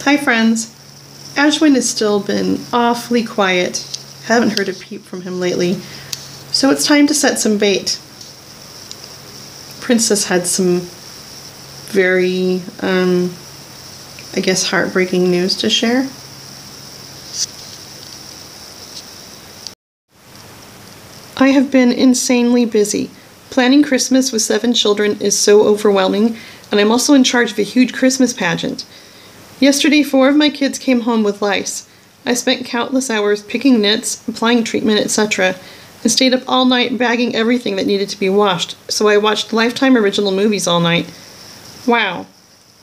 Hi friends. Ashwin has still been awfully quiet. Haven't heard a peep from him lately. So it's time to set some bait. Princess had some very, I guess, heartbreaking news to share. I have been insanely busy. Planning Christmas with 7 children is so overwhelming, and I'm also in charge of a huge Christmas pageant. Yesterday, 4 of my kids came home with lice. I spent countless hours picking nits, applying treatment, etc., and stayed up all night bagging everything that needed to be washed, so I watched Lifetime original movies all night. Wow,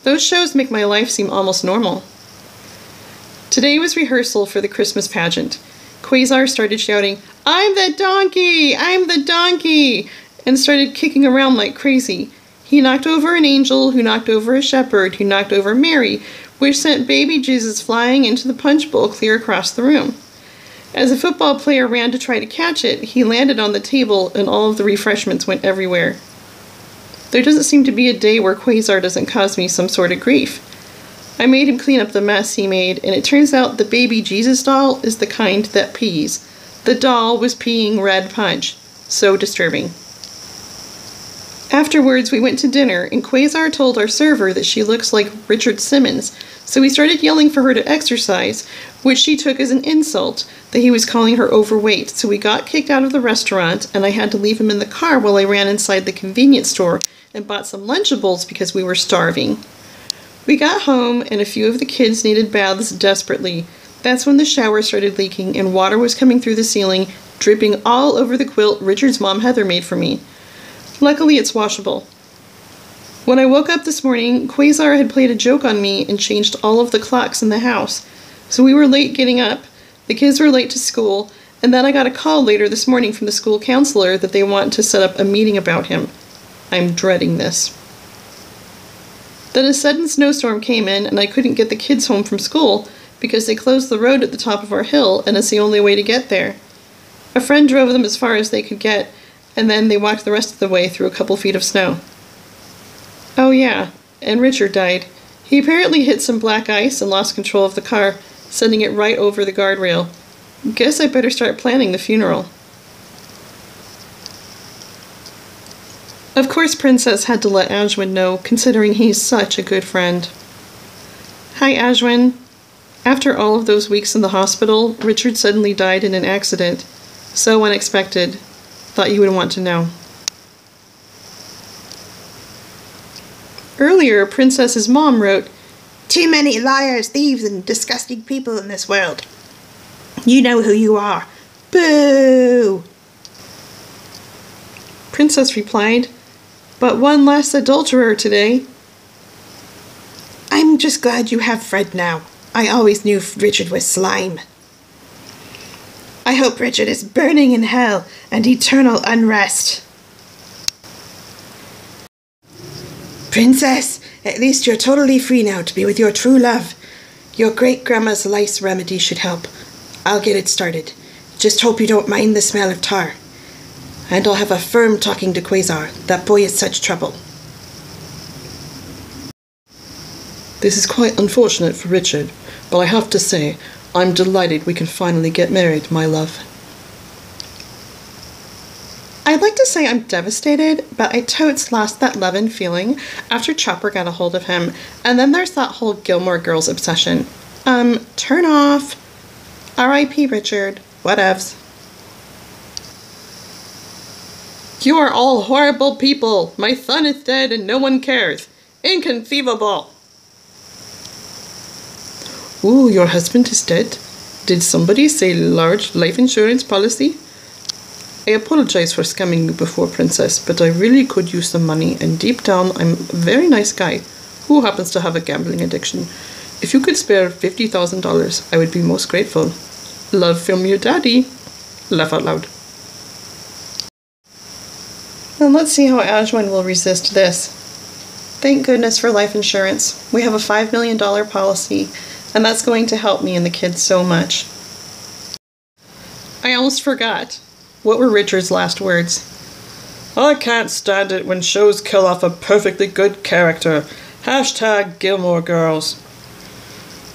those shows make my life seem almost normal. Today was rehearsal for the Christmas pageant. Quasar started shouting, "I'm the donkey! I'm the donkey!" and started kicking around like crazy. He knocked over an angel, who knocked over a shepherd, who knocked over Mary, which sent baby Jesus flying into the punch bowl clear across the room. As a football player ran to try to catch it, he landed on the table and all of the refreshments went everywhere. There doesn't seem to be a day where Quasar doesn't cause me some sort of grief. I made him clean up the mess he made, and it turns out the baby Jesus doll is the kind that pees. The doll was peeing red punch. So disturbing. Afterwards, we went to dinner, and Quasar told our server that she looks like Richard Simmons, so he started yelling for her to exercise, which she took as an insult, that he was calling her overweight, so we got kicked out of the restaurant, and I had to leave him in the car while I ran inside the convenience store and bought some Lunchables because we were starving. We got home, and a few of the kids needed baths desperately. That's when the shower started leaking, and water was coming through the ceiling, dripping all over the quilt Richard's mom Heather made for me. Luckily, it's washable. When I woke up this morning, Quasar had played a joke on me and changed all of the clocks in the house. So we were late getting up, the kids were late to school, and then I got a call later this morning from the school counselor that they want to set up a meeting about him. I'm dreading this. Then a sudden snowstorm came in and I couldn't get the kids home from school because they closed the road at the top of our hill and it's the only way to get there. A friend drove them as far as they could get, and then they walked the rest of the way through a couple feet of snow. Oh yeah, and Richard died. He apparently hit some black ice and lost control of the car, sending it right over the guardrail. Guess I better start planning the funeral. Of course Princess had to let Ashwin know, considering he's such a good friend. Hi Ashwin. After all of those weeks in the hospital, Richard suddenly died in an accident. So unexpected. Thought you would want to know. Earlier, Princess's mom wrote, "Too many liars, thieves, and disgusting people in this world. You know who you are. Boo!" Princess replied, "But one less adulterer today." "I'm just glad you have Fred now. I always knew Richard was slime. I hope Richard is burning in hell and eternal unrest." "Princess, at least you're totally free now to be with your true love. Your great-grandma's lice remedy should help. I'll get it started. Just hope you don't mind the smell of tar. And I'll have a firm talking to Quasar. That boy is such trouble." This is quite unfortunate for Richard, but I have to say, I'm delighted we can finally get married, my love. I'd like to say I'm devastated, but I totes lost that lovin' feeling after Chopper got a hold of him, and then there's that whole Gilmore Girls obsession. Turn off. R.I.P. Richard. Whatevs. You are all horrible people. My son is dead and no one cares. Inconceivable. Ooh, your husband is dead? Did somebody say large life insurance policy? I apologize for scamming you before, Princess, but I really could use some money, and deep down I'm a very nice guy who happens to have a gambling addiction. If you could spare $50,000, I would be most grateful. Love from your daddy. Laugh out loud. Well, let's see how Ashwin will resist this. Thank goodness for life insurance. We have a $5 million policy, and that's going to help me and the kids so much. I almost forgot. What were Richard's last words? I can't stand it when shows kill off a perfectly good character. Hashtag Gilmore Girls.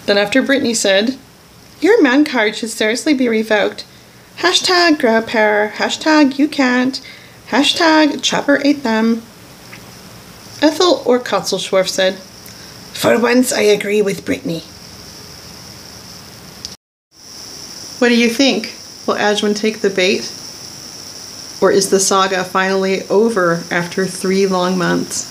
Then after Brytnie said, "Your man card should seriously be revoked. Hashtag grow power, hashtag you can't, hashtag Chopper ate them." Ethel Orchkatzelschwarf said, "For once I agree with Brytnie." What do you think? Will Ashwin take the bait? Or is the saga finally over after 3 long months?